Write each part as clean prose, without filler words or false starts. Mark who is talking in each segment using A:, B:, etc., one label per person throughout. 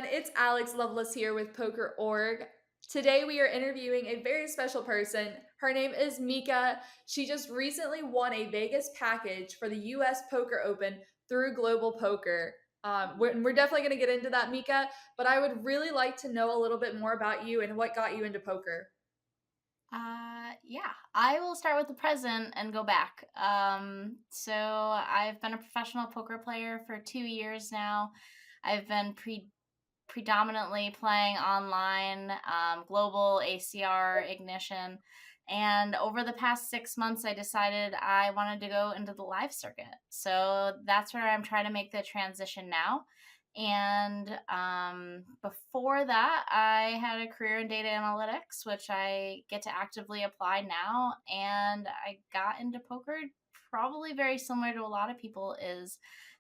A: everyone. It's Alex Lovelace here with PokerOrg. Today we are interviewing a very special person. Her name is Mikha. She just recently won a Vegas package for the US Poker Open through Global Poker. We're definitely going to get into that, Mikha, but I would really like to know a little bit more about you and what got you into poker.
B: Yeah, I will start with the present and go back. So I've been a professional poker player for 2 years now. I've been predominantly playing online, global ACR ignition. And over the past 6 months, I decided I wanted to go into the live circuit. So that's where I'm trying to make the transition now. And before that, I had a career in data analytics, which I get to actively apply now. And I got into poker probably very similar to a lot of people, is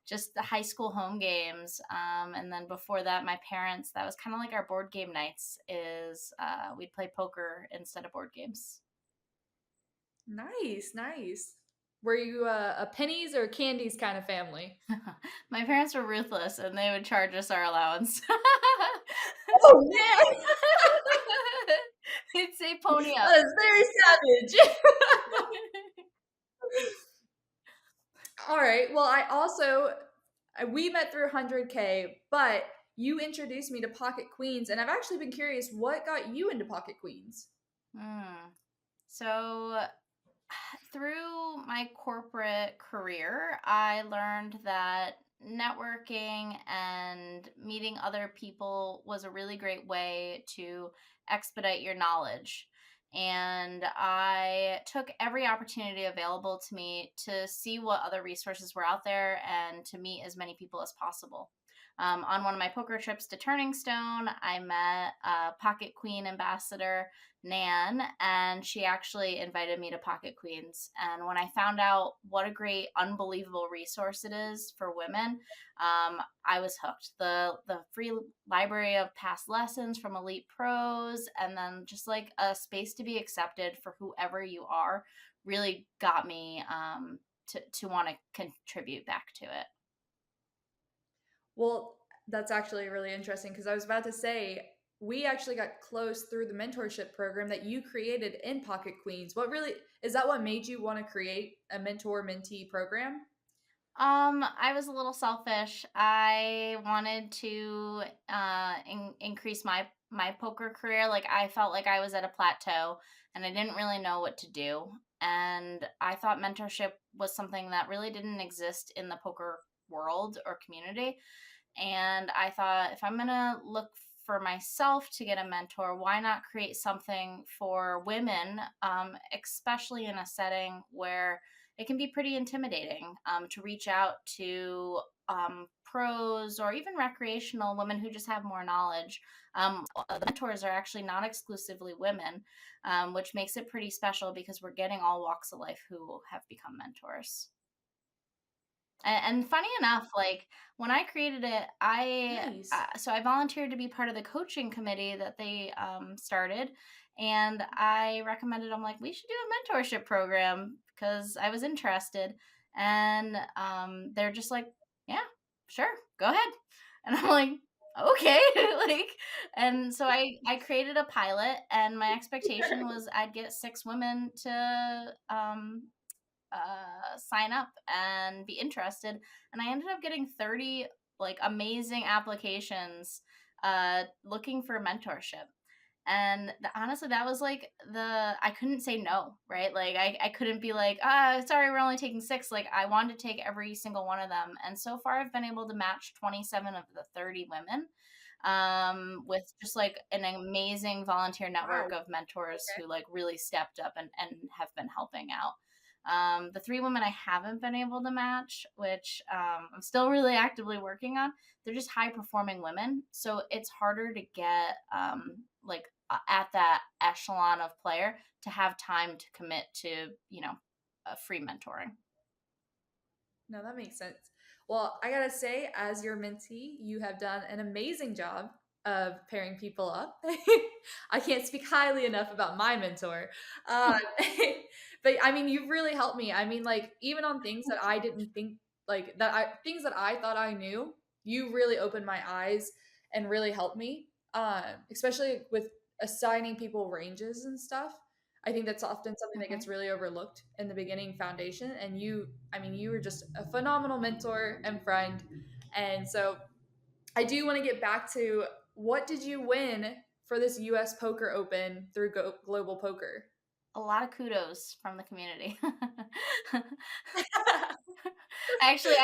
B: just the high school home games. And then before that, my parents, that was kind of like our board game nights, is we'd play poker instead of board games.
A: Nice, nice. Were you a pennies or candies kind of family?
B: My parents were ruthless and they would charge us our allowance.
A: Oh man,
B: They'd say pony up.
A: that is very savage. All right. Well, we met through 100K, but you introduced me to Pocket Queens, and I've actually been curious what got you into Pocket Queens?
B: Hmm. So, through my corporate career, I learned that networking and meeting other people was a really great way to expedite your knowledge. And I took every opportunity available to me to see what other resources were out there and to meet as many people as possible. On one of my poker trips to Turning Stone, I met Pocket Queen ambassador Nan, and she actually invited me to Pocket Queens. And when I found out what a great, unbelievable resource it is for women, I was hooked. The free library of past lessons from elite pros, and then just like a space to be accepted for whoever you are, really got me to want to contribute back to it.
A: Well, that's actually really interesting because I was about to say we actually got close through the mentorship program that you created in Pocket Queens. What really is that what made you want to create a mentor mentee program?
B: I was a little selfish. I wanted to increase my poker career. Like I felt like I was at a plateau and I didn't really know what to do. And I thought mentorship was something that really didn't exist in the poker world or community. And I thought, if I'm going to look for myself to get a mentor, why not create something for women, especially in a setting where it can be pretty intimidating to reach out to pros or even recreational women who just have more knowledge. The mentors are actually not exclusively women, which makes it pretty special because we're getting all walks of life who have become mentors. And funny enough, like when I created it,
A: Nice.
B: so I volunteered to be part of the coaching committee that they started, and I recommended, I'm like, we should do a mentorship program because I was interested, and they're just like, yeah, sure, go ahead, and I'm like, okay, like, and so I created a pilot, and my expectation was I'd get 6 women to sign up and be interested. And I ended up getting 30 like amazing applications looking for mentorship. And honestly, that was like I couldn't say no, right? Like I couldn't be like, sorry, we're only taking 6. Like I wanted to take every single one of them. And so far I've been able to match 27 of the 30 women with just like an amazing volunteer network
A: Wow.
B: of mentors
A: Okay.
B: who like really stepped up and have been helping out. The 3 women I haven't been able to match, which I'm still really actively working on, they're just high performing women. So it's harder to get at that echelon of player to have time to commit to, free mentoring.
A: No, that makes sense. Well, I gotta say, as your mentee, you have done an amazing job of pairing people up. I can't speak highly enough about my mentor. Uh, but I mean, you've really helped me. I mean, like, even on things that I didn't think, things that I thought I knew, you really opened my eyes. and really helped me, especially with assigning people ranges and stuff. I think that's often something that
B: Mhm.
A: gets really overlooked in the beginning foundation. And you, I mean, you were just a phenomenal mentor and friend. And so I do want to get back to, what did you win for this US Poker Open through Global Poker?
B: A lot of kudos from the community. Actually,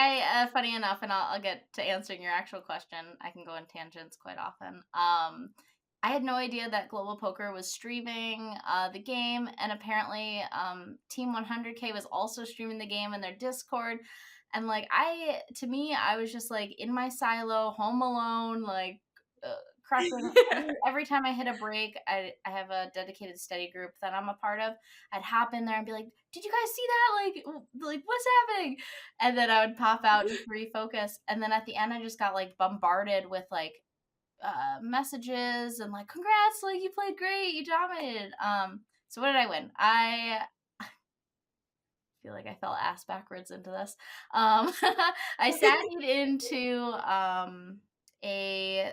B: funny enough, and I'll get to answering your actual question. I can go in tangents quite often. I had no idea that Global Poker was streaming the game, and apparently, Team 100K was also streaming the game in their Discord. And like, to me, I was just like in my silo, home alone, like crushing. Every time I hit a break, I have a dedicated study group that I'm a part of. I'd hop in there and be like, "Did you guys see that? Like what's happening?" And then I would pop out just to refocus. And then at the end, I just got like bombarded with like messages and like, "Congrats! Like you played great, you dominated." So what did I win? I feel like I fell ass backwards into this. I sat into a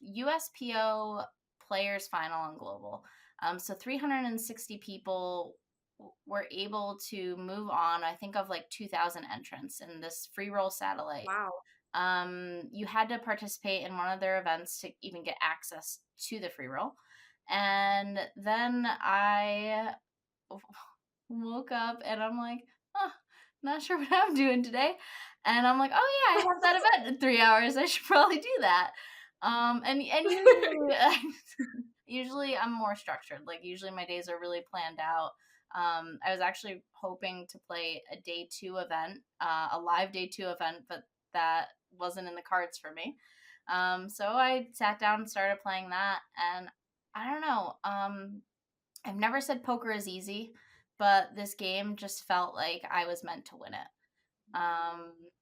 B: USPO players final on global. So 360 people were able to move on. I think of like 2,000 entrants in this free roll satellite.
A: Wow.
B: You had to participate in one of their events to even get access to the free roll. And then I woke up and I'm like, oh, not sure what I'm doing today. And I'm like, oh yeah, I have that event in 3 hours. I should probably do that. And usually, usually I'm more structured. Like usually my days are really planned out. I was actually hoping to play a day two event, a live day two event, but that wasn't in the cards for me. So I sat down and started playing that, and I don't know. I've never said poker is easy, but this game just felt like I was meant to win it.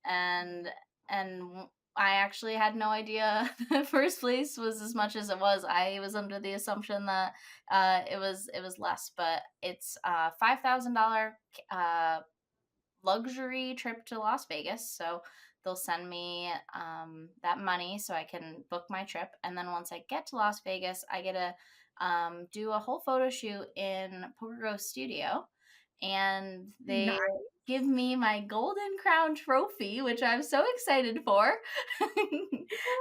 B: And I actually had no idea first place was as much as it was. I was under the assumption that it was less, but it's $5,000 luxury trip to Las Vegas. So they'll send me that money so I can book my trip. And then once I get to Las Vegas, I get to do a whole photo shoot in PokerGo Studio. And they
A: Nice.
B: give me my Golden Crown trophy, which I'm so excited for,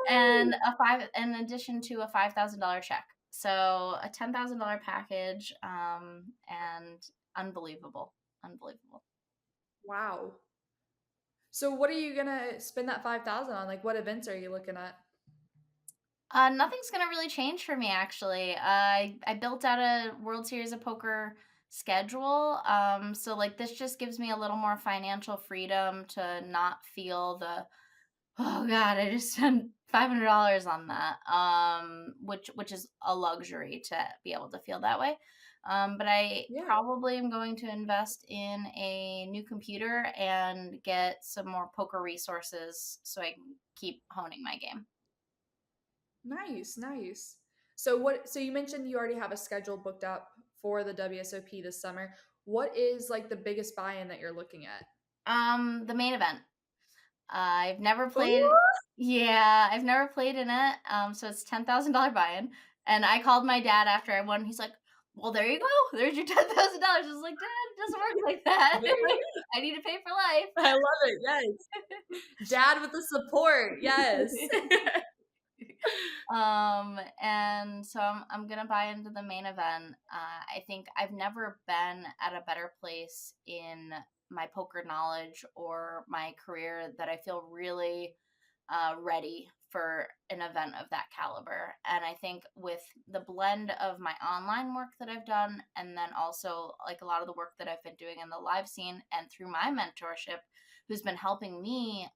B: and in addition to a $5,000 check. So a $10,000 package, and unbelievable, unbelievable.
A: Wow. So what are you gonna spend that 5,000 on? Like, what events are you looking at?
B: Nothing's gonna really change for me actually. I built out a World Series of Poker schedule. So like this just gives me a little more financial freedom to not feel the, oh god, I just spent $500 on that. Which is a luxury to be able to feel that way. But I
A: Yeah.
B: probably am going to invest in a new computer and get some more poker resources so I can keep honing my game.
A: Nice, nice. So so you mentioned you already have a schedule booked up for the WSOP this summer. What is like the biggest buy-in that you're looking at?
B: The main event. I've never played.
A: Ooh!
B: Yeah, I've never played in it. So it's $10,000 buy-in, and I called my dad after I won. He's like, "Well, there you go. There's your $10,000." I was like, "Dad, it doesn't work like that. I need to pay for
A: I love it. Yes. Dad with the support. Yes.
B: life." And so I'm gonna buy into the main event. I think I've never been at a better place in my poker knowledge or my career that I feel really ready for an event of that caliber. And I think with the blend of my online work that I've done, and then also like a lot of the work that I've been doing in the live scene and through my mentorship, who's been helping me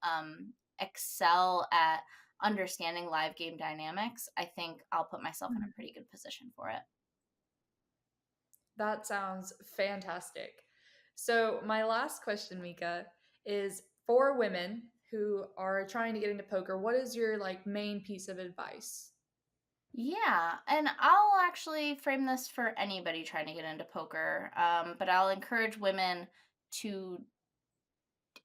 B: excel at understanding live game dynamics, I think I'll put myself in a pretty good position for it.
A: That sounds fantastic. So, my last question, Mika, is for women who are trying to get into poker, what is your like main piece of advice?
B: Yeah, and I'll actually frame this for anybody trying to get into poker, but I'll encourage women to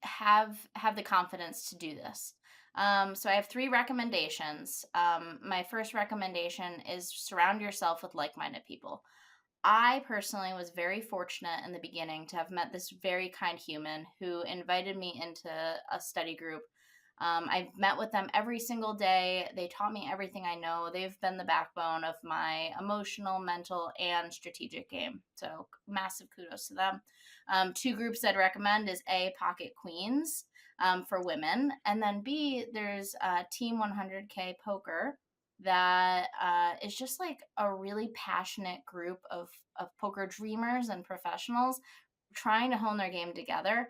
B: have the confidence to do this. So I have three recommendations. My first recommendation is surround yourself with like-minded people. I personally was very fortunate in the beginning to have met this very kind human who invited me into a study group. I've met with them every single day. They taught me everything I know. They've been the backbone of my emotional, mental, and strategic game. So massive kudos to them. Two groups I'd recommend is A, Pocket Queens for women, and then B, there's Team 100K Poker that is just like a really passionate group of poker dreamers and professionals trying to hone their game together.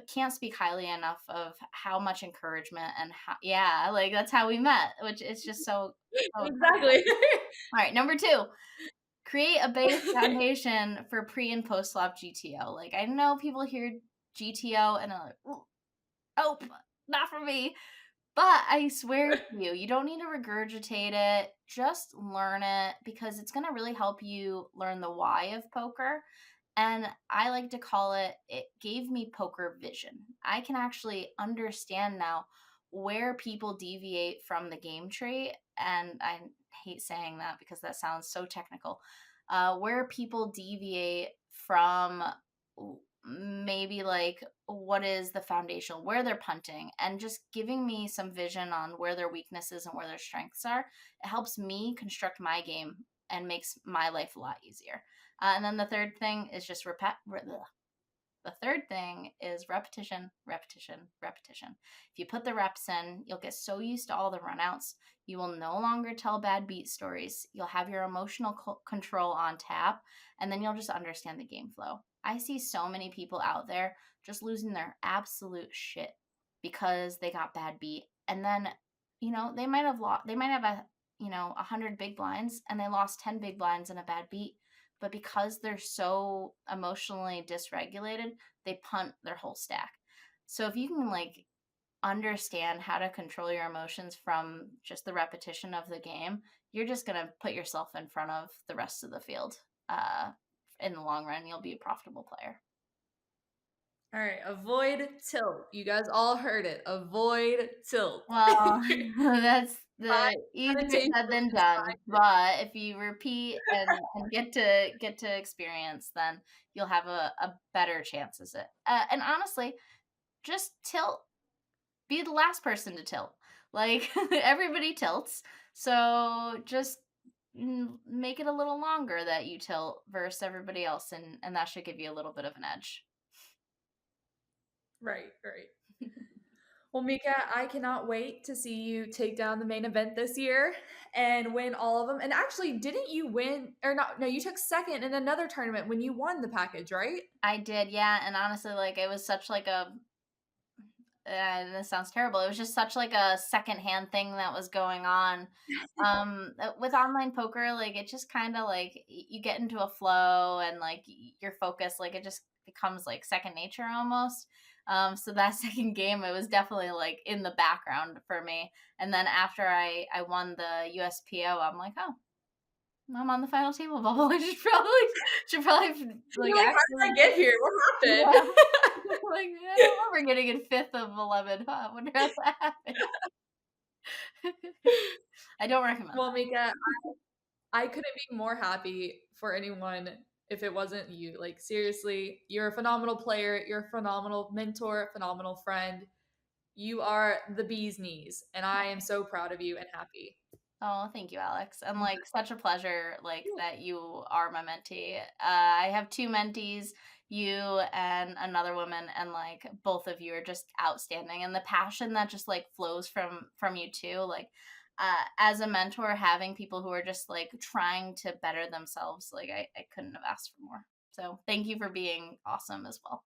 B: Can't speak highly enough of how much encouragement and how, yeah, like that's how we met, which is just so incredible.
A: Exactly.
B: All right, number two, create a base foundation for pre and post flop GTO. Like I know people hear GTO and are like, "Ooh, oh, not for me." But I swear to you, you don't need to regurgitate it. Just learn it because it's going to really help you learn the why of poker. And I like to call it, it gave me poker vision. I can actually understand now where people deviate from the game tree. And I hate saying that because that sounds so technical. Where people deviate from maybe like what is the foundation, where they're punting, and just giving me some vision on where their weaknesses and where their strengths are. It helps me construct my game and makes my life a lot easier. And then the third thing is just the third thing is repetition, repetition, repetition. If you put the reps in, you'll get so used to all the runouts. You will no longer tell bad beat stories. You'll have your emotional control on tap, and then you'll just understand the game flow. I see so many people out there just losing their absolute shit because they got bad beat. And then, they might have lost, they might have 100 big blinds and they lost 10 big blinds in a bad beat, but because they're so emotionally dysregulated, they punt their whole stack. So if you can like understand how to control your emotions from just the repetition of the game, you're just going to put yourself in front of the rest of the field. Uh, in the long run, you'll be a profitable player.
A: All right, avoid tilt. You guys all heard it. Avoid tilt.
B: Well, that's
A: Five
B: the easier
A: meditation
B: said than done.
A: exercise.
B: But if you repeat and get to experience, then you'll have a better chance at it. And honestly, just tilt. Be the last person to tilt. Like everybody tilts, so just make it a little longer that you tilt versus everybody else, and that should give you a little bit of an edge.
A: Right, right. Well, Mika, I cannot wait to see you take down the main event this year and win all of them. And actually, didn't you win or not? No, you took second in another tournament when you won the package, right?
B: I did, yeah, and honestly, like it was such like a and this sounds terrible. It was just such like a secondhand thing that was going on. With online poker, like it just kind of like you get into a flow and like your focus, like it just becomes like second nature almost. So that second game, it was definitely like in the background for me. And then after I won the USPO, I'm like, oh, I'm on the final table bubble. I should probably like
A: You're like, how did I
B: actually
A: get here? What happened?
B: yeah. Like, I don't remember getting in fifth of 11. Huh? I wonder how that happened. I don't recommend
A: Well,
B: that.
A: Mika, I couldn't be more happy for anyone if it wasn't you. Like, seriously, you're a phenomenal player. You're a phenomenal mentor, phenomenal friend. You are the bee's knees, and I am so proud of you and happy.
B: Oh, thank you, Alex. And like such a pleasure, like
A: Yeah.
B: that you are my mentee. I have two mentees, you and another woman, and like both of you are just outstanding. And the passion that just like flows from you too, like as a mentor, having people who are just like trying to better themselves, like I couldn't have asked for more. So thank you for being awesome as well.